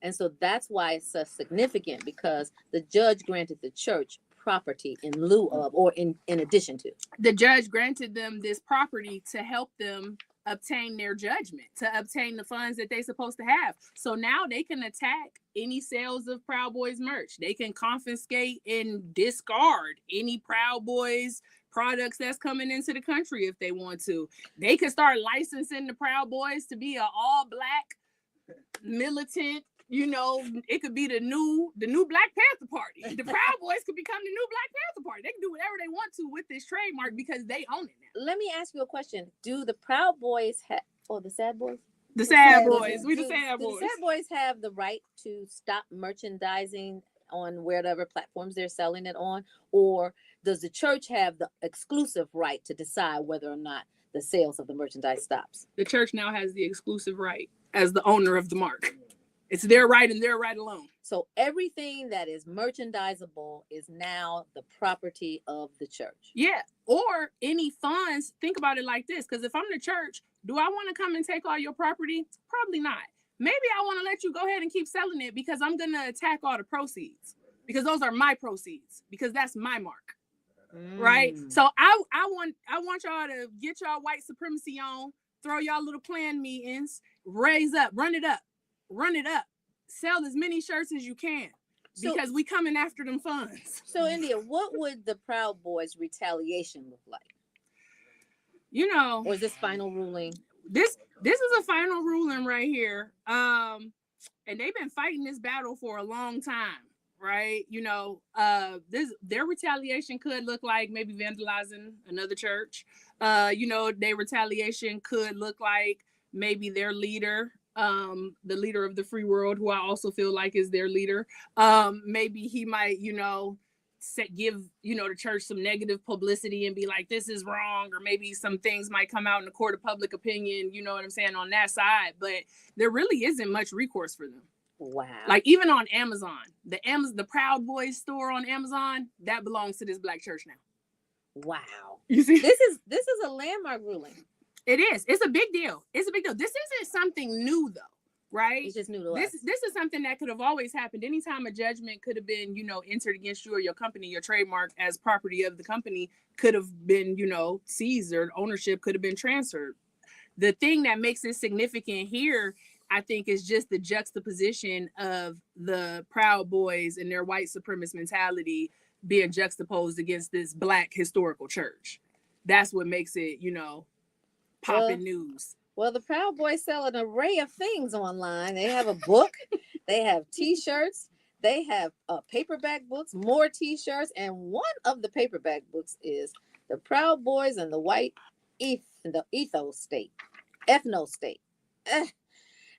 And so that's why it's so significant, because the judge granted the church property in lieu of, or in addition to. The judge granted them this property to help them obtain their judgment, to obtain the funds that they're supposed to have. So now they can attack any sales of Proud Boys merch. They can confiscate and discard any Proud Boys products that's coming into the country if they want to. They could start licensing the Proud Boys to be an all-black militant. You know, it could be the new Black Panther Party. The Proud Boys could become the new Black Panther Party. They can do whatever they want to with this trademark because they own it now. Let me ask you a question. Do the Proud Boys have, or the Sad Boys? The Sad Boys. We the Sad Boys. Do the Sad Boys have the right to stop merchandising on whatever platforms they're selling it on? Or does the church have the exclusive right to decide whether or not the sales of the merchandise stops? The church now has the exclusive right as the owner of the mark. It's their right and their right alone. So everything that is merchandisable is now the property of the church. Yeah. Or any funds. Think about it like this. Because if I'm the church, do I want to come and take all your property? Probably not. Maybe I want to let you go ahead and keep selling it because I'm going to attack all the proceeds. Because those are my proceeds. Because that's my mark. Right? So I want y'all to get y'all white supremacy on. Throw y'all little plan meetings. Raise up. Run it up. Sell as many shirts as you can because we coming after them funds. So India, what would the Proud Boys retaliation look like? You know, or is this final ruling? This is a final ruling right here. And they've been fighting this battle for a long time, right? You know, their retaliation could look like maybe vandalizing another church. You know, their retaliation could look like maybe their leader, the leader of the free world, who I also feel like is their leader. Maybe he might, you know, give, you know, the church some negative publicity and be like, this is wrong. Or maybe some things might come out in the court of public opinion, you know what I'm saying, on that side. But there really isn't much recourse for them. Wow. Like even on Amazon, the Proud Boys store on Amazon, that belongs to this Black church now. Wow. You see, this is a landmark ruling. It is. It's a big deal. It's a big deal. This isn't something new though, right? It's just new to us. This is something that could have always happened. Anytime a judgment could have been, you know, entered against you or your company, your trademark as property of the company could have been, you know, seized, or ownership could have been transferred. The thing that makes it significant here, I think, is just the juxtaposition of the Proud Boys and their white supremacist mentality being juxtaposed against this Black historical church. That's what makes it, you know, popping news. Well, the Proud Boys sell an array of things online. They have a book, they have t-shirts, they have paperback books, more t-shirts, and one of the paperback books is The Proud Boys and the White Ethno State.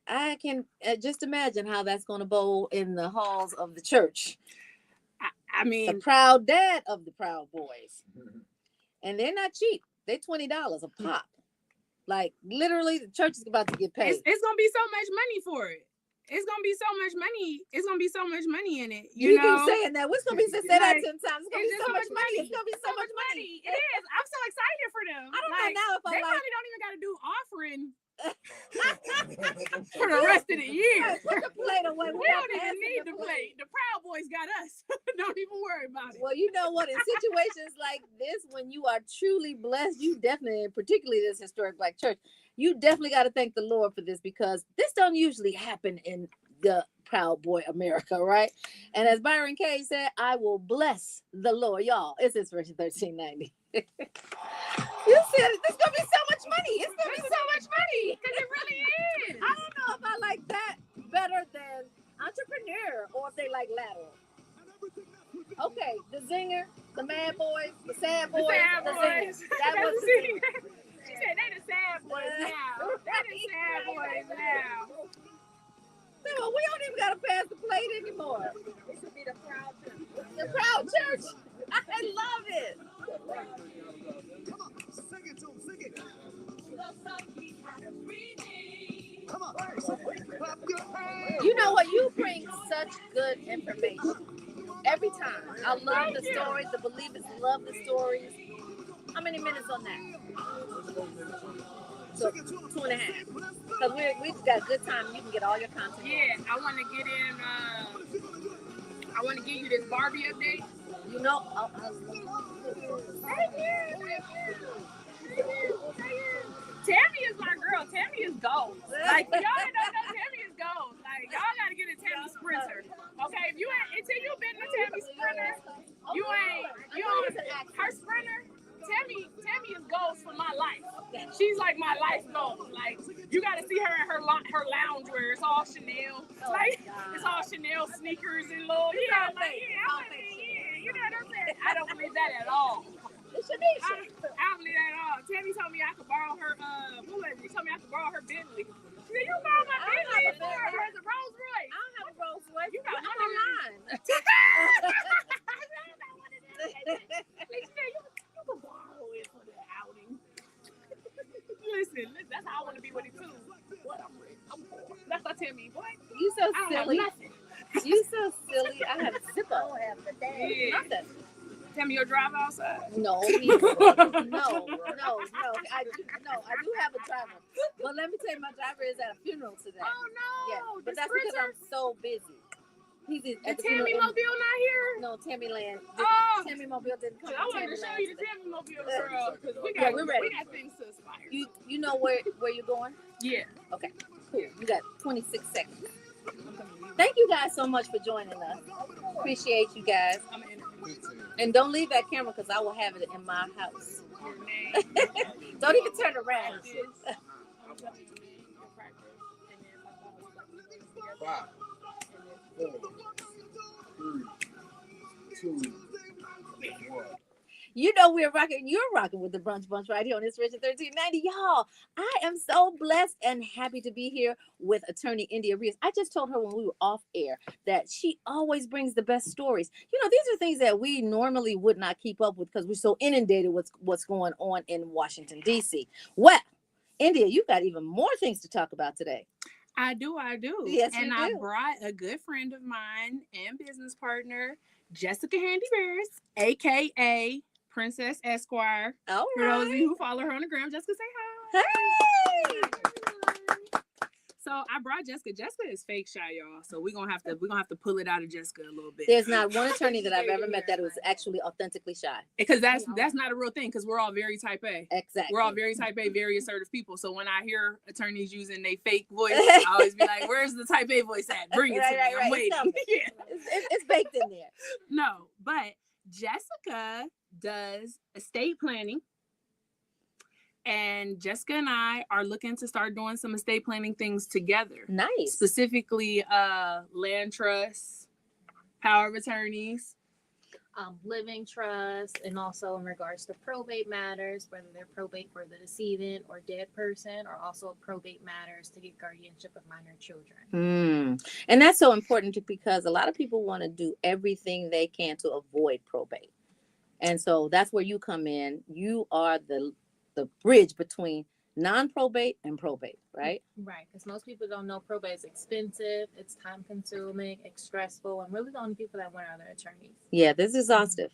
I can just imagine how that's going to bowl in the halls of the church. I mean, the proud dad of the Proud Boys. And they're not cheap. They're $20 a pop. Like literally, the church is about to get paid. It's gonna be so much money for it. It's gonna be so much money. It's gonna be so much money in it. You know, keep saying that. What's gonna be say that 10 times? It's gonna be so much money. It's gonna be so much money. It is. I'm so excited for them. I don't know now if they probably don't even got to do offering for the rest of the year. Put the plate away. We don't even need the plate. The Proud Boys got us. Don't even worry about it. Well, you know what? In situations like this, when you are truly blessed, you definitely, particularly this historic Black church, you definitely got to thank the Lord for this, because this don't usually happen in the Proud Boy America, right? And as Byron Kaye said, I will bless the Lord. Y'all, it's Inspiration 1390. You said it. There's gonna be so much money. It's gonna be so much money. Because it really is. I don't know if I like that better than entrepreneur, or if they like lateral. Okay, the Zinger, the Mad Boys, the Sad Boys, the Zingers. That was the Zinger. She said they the Sad Boys now. They the Sad Boys now. No, we don't even gotta pass the plate anymore. It should be the proud church. The proud church. I love it. Come on, sing it to him, sing it. Come on, clap your hands. You know what? You bring such good information every time. I love the stories. The believers love the stories. How many minutes on that? So 2.5. Because we just got a good time. You can get all your content. Yeah, I want to get in. I want to give you this Barbie update. You know. Thank you. Tammy is my girl. Tammy is gold. Like, y'all that don't know, Tammy is gold. Like, y'all got to get a Tammy Sprinter. Okay, if you ain't, until you've been to Tammy Sprinter, you ain't, her Sprinter, Tammy is goals for my life. She's like my life goal. Like, you got to see her in her lounge wear. It's all Chanel. Like, it's all Chanel sneakers and little, you know what I'm saying? I don't believe that at all. I don't believe that at all. Tammy told me I could borrow her, she told me I could borrow her Bentley. She said, you borrow my Bentley for her, the Rolls Royce. I don't have a Rolls Royce. You got I'm online. You can borrow it for the outing. Listen, that's how I want to be with it too. What I'm that's what Tammy. What? You so silly. You so silly. I have a Zippo. I don't have nothing. Tell me your drive outside. No. I do have a driver. But let me tell you, my driver is at a funeral today. Oh no! Yeah, but that's because I'm so busy. He's at the Tammy Mobile not here? No, Tammy Land. Tammy Mobile didn't come. I wanted to show you the Tammy Mobile, girl. Because we're ready. We got things to aspire. You know where you're going? Yeah. Okay. Cool. You got 26 seconds. Thank you guys so much for joining us. Appreciate you guys. And don't leave that camera because I will have it in my house. Don't even turn around. 5, 4, 3, 2, 1. You know you're rocking with the Brunch Bunch right here on this Richard 1390. Y'all, I am so blessed and happy to be here with attorney India Rios. I just told her when we were off air that she always brings the best stories. You know, these are things that we normally would not keep up with because we're so inundated with what's going on in Washington, D.C. Well, India, you got even more things to talk about today. I do. Yes, and you do. I brought a good friend of mine and business partner, Jessica Handy Bears, a.k.a. Princess Esquire. All right. For those of you who follow her on the gram, Jessica, say hi. Hey! So I brought Jessica. Jessica is fake shy, y'all. So we're gonna have to pull it out of Jessica a little bit. There's not one attorney that I've ever met that was actually authentically shy. Because that's not a real thing. Because we're all very type A. Exactly. We're all very type A, very assertive people. So when I hear attorneys using their fake voice, I always be like, "Where's the type A voice at? Bring it to me. I'm waiting." Yeah. It's baked in there. No, but Jessica does estate planning. And Jessica and I are looking to start doing some estate planning things together. Nice. Specifically, land trusts, power of attorneys. Living trust, and also in regards to probate matters, whether they're probate for the decedent or dead person, or also probate matters to get guardianship of minor children. And that's so important because a lot of people want to do everything they can to avoid probate. And so that's where you come in. You are the bridge between non-probate and probate, right? Right, because most people don't know probate is expensive, it's time-consuming, it's stressful, and really the only people that went are their attorneys. Yeah, this is exhaustive.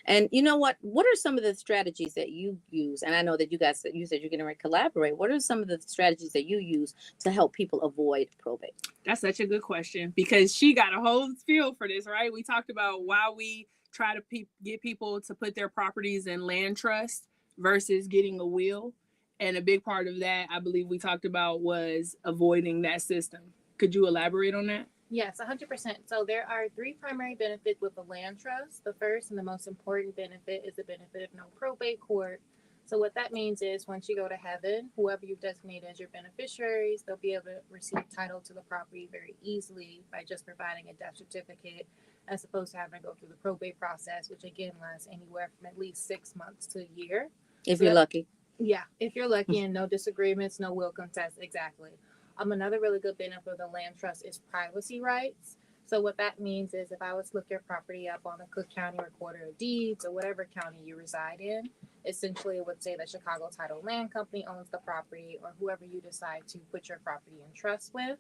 And you know what? What are some of the strategies that you use? And I know that you said you're going to collaborate. What are some of the strategies that you use to help people avoid probate? That's such a good question because she got a whole feel for this, right? We talked about why we try to get people to put their properties in land trust versus getting a will. And a big part of that, I believe we talked about, was avoiding that system. Could you elaborate on that? Yes, 100%. So there are 3 primary benefits with a land trust. The first and the most important benefit is the benefit of no probate court. So what that means is once you go to heaven, whoever you've designated as your beneficiaries, they'll be able to receive title to the property very easily by just providing a death certificate, as opposed to having to go through the probate process, which again lasts anywhere from at least 6 months to a year. If you're lucky. Yeah, if you're lucky and no disagreements, no will contest, exactly. Another really good benefit of the land trust is privacy rights. So what that means is if I was to look your property up on the Cook County Recorder of Deeds or whatever county you reside in, essentially it would say that Chicago Title Land Company owns the property or whoever you decide to put your property in trust with.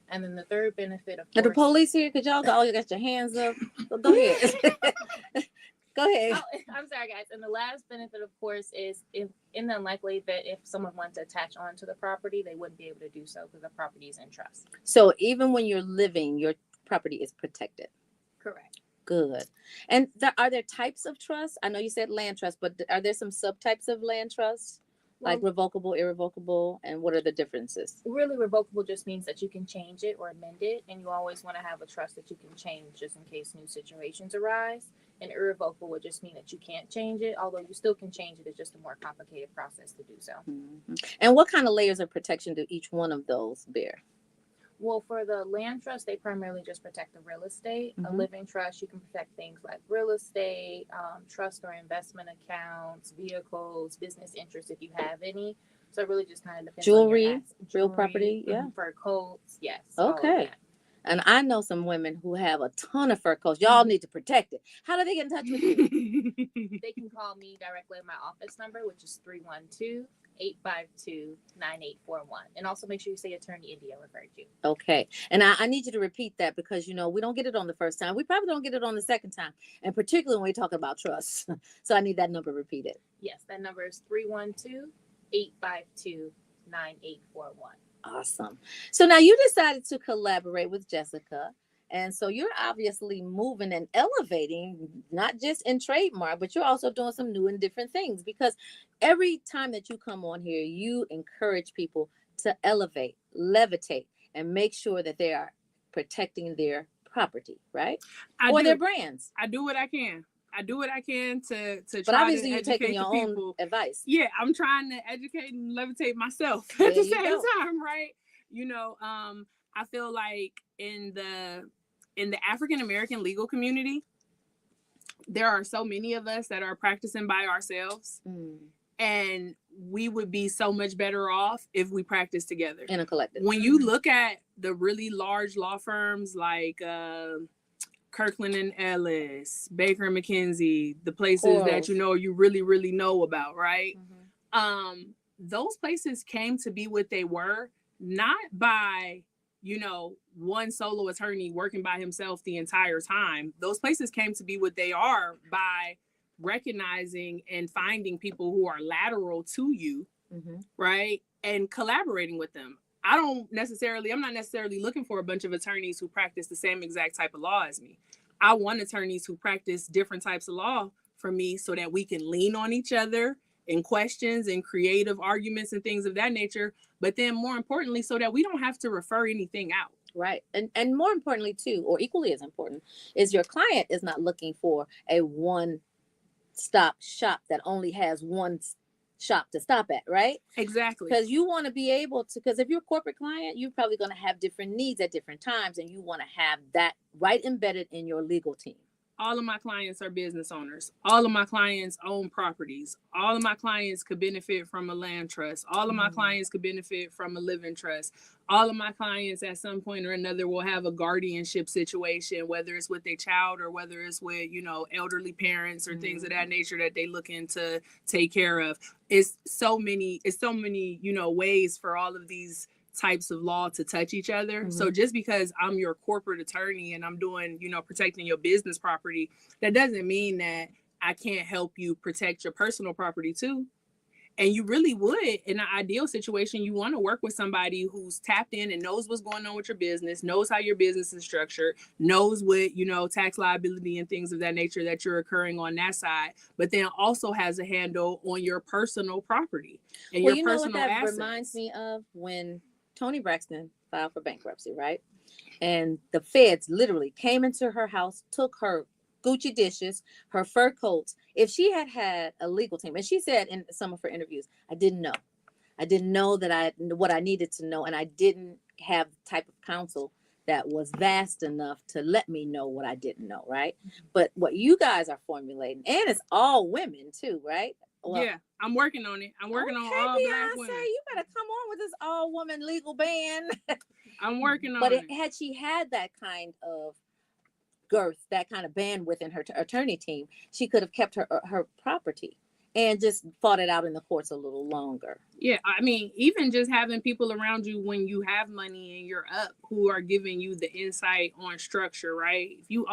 And then the third benefit, of Are course, the police here? Could y'all all got your hands up? Go ahead. Go ahead. Oh, I'm sorry, guys. And the last benefit, of course, is in the unlikely that if someone wanted to attach onto the property, they wouldn't be able to do so because the property is in trust. So even when you're living, your property is protected. Correct. Good. And are there types of trusts? I know you said land trust, but are there some subtypes of land trusts? Well, Like revocable, irrevocable, and what are the differences? really, revocable just means that you can change it or amend it, and you always want to have a trust that you can change just in case new situations arise. And irrevocable would just mean that you can't change it, although you still can change it. It's just a more complicated process to do so. Mm-hmm. And what kind of layers of protection do each one of those bear? Well, for the land trust, they primarily just protect the real estate. Mm-hmm. A living trust, you can protect things like real estate, trust or investment accounts, vehicles, business interests if you have any. So it really just kind of depends jewelry, on your real property, yeah. Fur coats, yes. Okay. And I know some women who have a ton of fur coats. Y'all need to protect it. How do they get in touch with you? They can call me directly at my office number, which is 312-852-9841. And also make sure you say Attorney India referred you. Okay. And I need you to repeat that because, we don't get it on the first time. We probably don't get it on the second time. And particularly when we're talking about trust. So I need that number repeated. Yes, that number is 312-852-9841. Awesome. So now you decided to collaborate with Jessica. And so you're obviously moving and elevating, not just in trademark, but you're also doing some new and different things because every time that you come on here, you encourage people to elevate, levitate, and make sure that they are protecting their property, right? Or their brands. I do what I can. I do what I can to but try obviously to you're educate taking your the people. own advice. Yeah, I'm trying to educate and levitate myself There at the you same go. time, right? I feel like in the African American legal community, there are so many of us that are practicing by ourselves, and we would be so much better off if we practice together in a collective. When you look at the really large law firms like Kirkland and Ellis, Baker and McKenzie, the places that you really, really know about, right? Those places came to be what they were, not by, one solo attorney working by himself the entire time. Those places came to be what they are by recognizing and finding people who are lateral to you, right? And collaborating with them. I'm not necessarily looking for a bunch of attorneys who practice the same exact type of law as me. I want attorneys who practice different types of law for me so that we can lean on each other in questions and creative arguments and things of that nature. But then more importantly, so that we don't have to refer anything out. Right. And more importantly too, or equally as important, is your client is not looking for a one-stop shop that only has one shop to stop at, right? Exactly. Because you want to be able to, because if you're a corporate client, you're probably going to have different needs at different times, and you want to have that right embedded in your legal team. All of my clients are business owners. All of my clients own properties. All of my clients could benefit from a land trust. All of my clients could benefit from a living trust. All of my clients at some point or another will have a guardianship situation, whether it's with their child or whether it's with, elderly parents or things of that nature that they looking to take care of. It's so many, ways for all of these types of law to touch each other. So just because I'm your corporate attorney and I'm doing, protecting your business property, that doesn't mean that I can't help you protect your personal property too. And you really would, in an ideal situation, you want to work with somebody who's tapped in and knows what's going on with your business, knows how your business is structured, knows what, tax liability and things of that nature that you're occurring on that side, but then also has a handle on your personal property and your personal assets. What that reminds me of? When Toni Braxton filed for bankruptcy, right? And the feds literally came into her house, took her Gucci dishes, her fur coats. If she had had a legal team, and she said in some of her interviews, I didn't know that what I needed to know, and I didn't have the type of counsel that was vast enough to let me know what I didn't know, right? But what you guys are formulating, and it's all women too, right? Well, yeah, I'm working on it. I'm working on all Beyonce, Black women. you better come on with this all woman legal ban. I'm working on but it. Had she had that kind of girth, that kind of bandwidth in her attorney team, she could have kept her property and just fought it out in the courts a little longer. Yeah, I mean, even just having people around you when you have money and you're up who are giving you the insight on structure, right? If you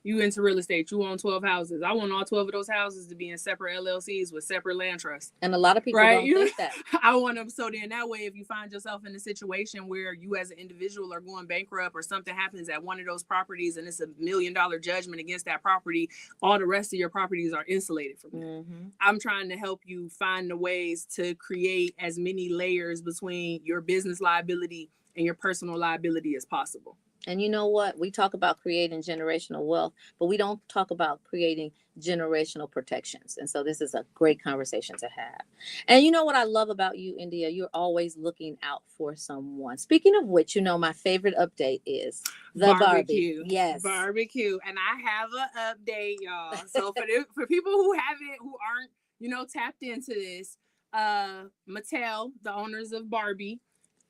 into real estate, you own 12 houses. I want all 12 of those houses to be in separate LLCs with separate land trusts. And a lot of people don't think that. I want them, so then that way, if you find yourself in a situation where you as an individual are going bankrupt or something happens at one of those properties and it's $1 million judgment against that property, all the rest of your properties are insulated from that. Mm-hmm. I'm trying to help you find the ways to create as many layers between your business liability and your personal liability as possible. And you know what? We talk about creating generational wealth, but we don't talk about creating generational protections. And so this is a great conversation to have. And you know what I love about you, India? You're always looking out for someone. Speaking of which, you know, my favorite update is the barbecue. Yes. Barbecue. And I have an update, y'all. So for people who aren't, you know, tapped into this, Mattel, the owners of Barbie,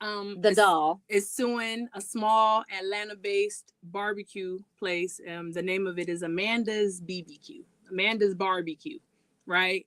the doll is suing a small Atlanta-based barbecue place. The name of it is Amanda's Barbecue, right?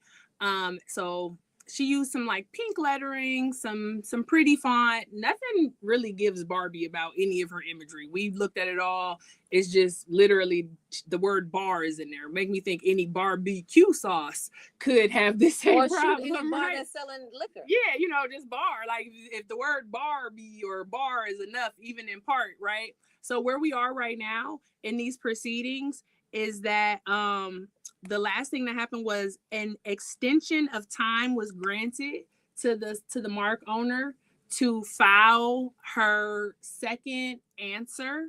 So she used some like pink lettering, some pretty font. Nothing really gives Barbie about any of her imagery. We looked at it all. It's just literally the word bar is in there. Make me think any barbecue sauce could have this same problem. Or any bar that's selling liquor. Yeah, you know, just bar. Like if the word Barbie or bar is enough, even in part, right? So where we are right now in these proceedings is that the last thing that happened was an extension of time was granted to the mark owner to file her second answer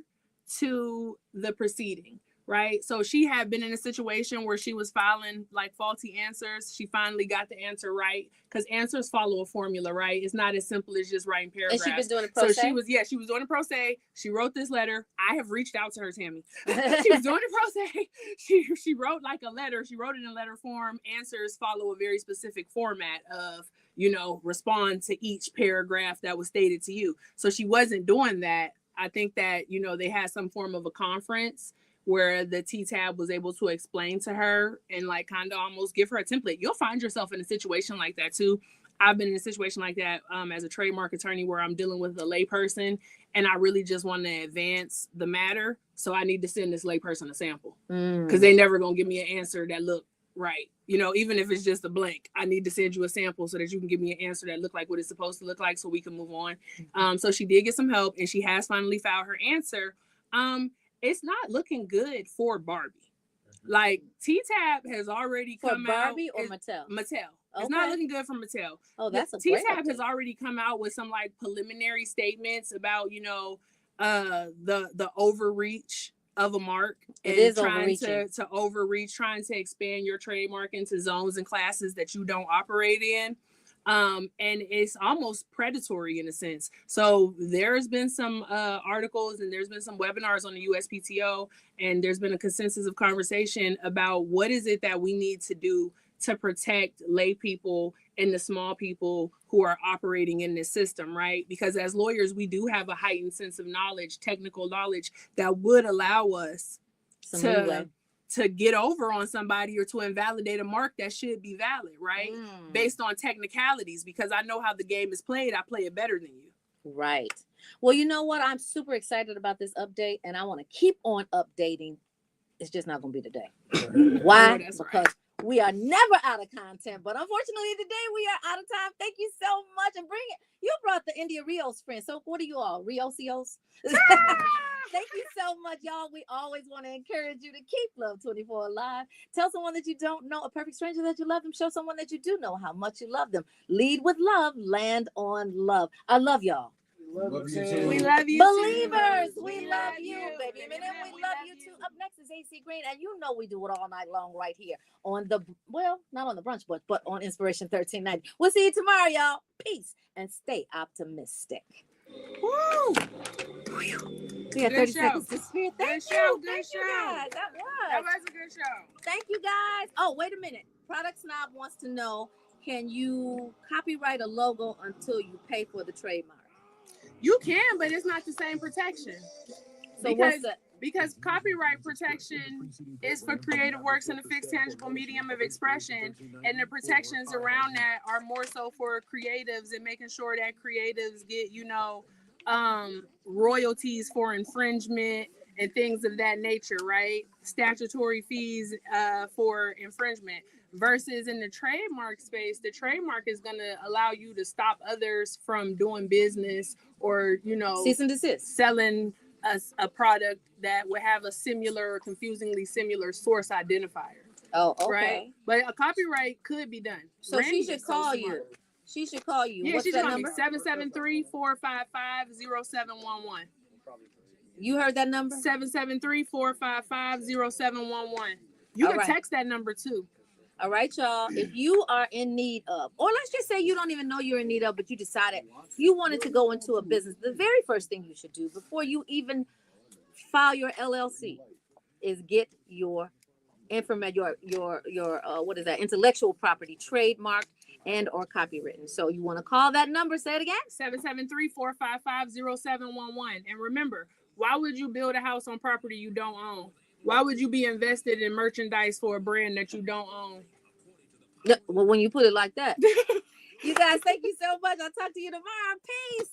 to the proceeding, right? So she had been in a situation where she was filing like faulty answers. She finally got the answer right because answers follow a formula, right? It's not as simple as just writing paragraphs. And she's been doing a pro se? She was doing a pro se. She wrote this letter. I have reached out to her, Tammy. She was doing a pro se. She wrote like a letter. She wrote it in letter form. Answers follow a very specific format of, you know, respond to each paragraph that was stated to you. So she wasn't doing that. I think that, you know, they had some form of a conference where the T-Tab was able to explain to her and like kind of almost give her a template. You'll find yourself in a situation like that too. I've been in a situation like that as a trademark attorney where I'm dealing with a layperson and I really just want to advance the matter. So I need to send this layperson a sample because they never going to give me an answer that look right. You know, even if it's just a blank, I need to send you a sample so that you can give me an answer that look like what it's supposed to look like so we can move on. So she did get some help and she has finally filed her answer. It's not looking good for Barbie. Like T-Tab has already come out. For Barbie or Mattel? Mattel. Okay. It's not looking good for Mattel. Oh, that's a great T-Tab has already come out with some like preliminary statements about, you know, the overreach of a mark and trying to overreach, trying to expand your trademark into zones and classes that you don't operate in. And it's almost predatory in a sense. So there's been some articles and there's been some webinars on the USPTO, and there's been a consensus of conversation about what is it that we need to do to protect lay people and the small people who are operating in this system, right? Because as lawyers, we do have a heightened sense of knowledge, technical knowledge that would allow us to get over on somebody or to invalidate a mark that should be valid, right? Based on technicalities, because I know how the game is played. I play it better than you. Right. Well, you know what? I'm super excited about this update and I want to keep on updating. It's just not going to be today. Why? Because we are never out of content, but unfortunately today we are out of time. Thank you so much. And bring it. You brought the India Rios friend. So what are you all? Riosios? Thank you so much, y'all. We always want to encourage you to keep Love 24 alive. Tell someone that you don't know, a perfect stranger, that you love them. Show someone that you do know how much you love them. Lead with love. Land on love. I love y'all. We love you. Believers, we love you, baby. And we love you too. Up next is AC Green, and you know we do it all night long right here on the, well, not on the brunch, but on Inspiration 1390. We'll see you tomorrow, y'all. Peace and stay optimistic. Woo! We had Good 30 show. seconds to spare. Good Thank show, you. good Thank you show. guys. That That was. was a good show. Thank you guys. Oh, wait a minute. Product Snob wants to know, can you copyright a logo until you pay for the trademark? You can, but it's not the same protection. So what's the Because copyright protection is for creative works in a fixed tangible medium of expression, and the protections around that are more so for creatives and making sure that creatives get, royalties for infringement and things of that nature, right? Statutory fees for infringement. Versus in the trademark space, the trademark is going to allow you to stop others from doing business or, cease and desist, selling a product that would have a similar or confusingly similar source identifier. Oh, okay. Right? But a copyright could be done. So Randy she should call you. She should call you. Yeah, What's she should that call me. number? 773-455-0711. You heard that number? 773-455-0711. You can text that number too. All right, y'all. If you are in need of, or let's just say you don't even know you're in need of, but you decided you wanted to go into a business, the very first thing you should do before you even file your LLC is get your information, your what is that? Intellectual property trademarked and or copywritten. So you want to call that number. Say it again. 773-455-0711. And remember, why would you build a house on property you don't own? Why would you be invested in merchandise for a brand that you don't own? Well, when you put it like that. You guys, thank you so much. I'll talk to you tomorrow. Peace.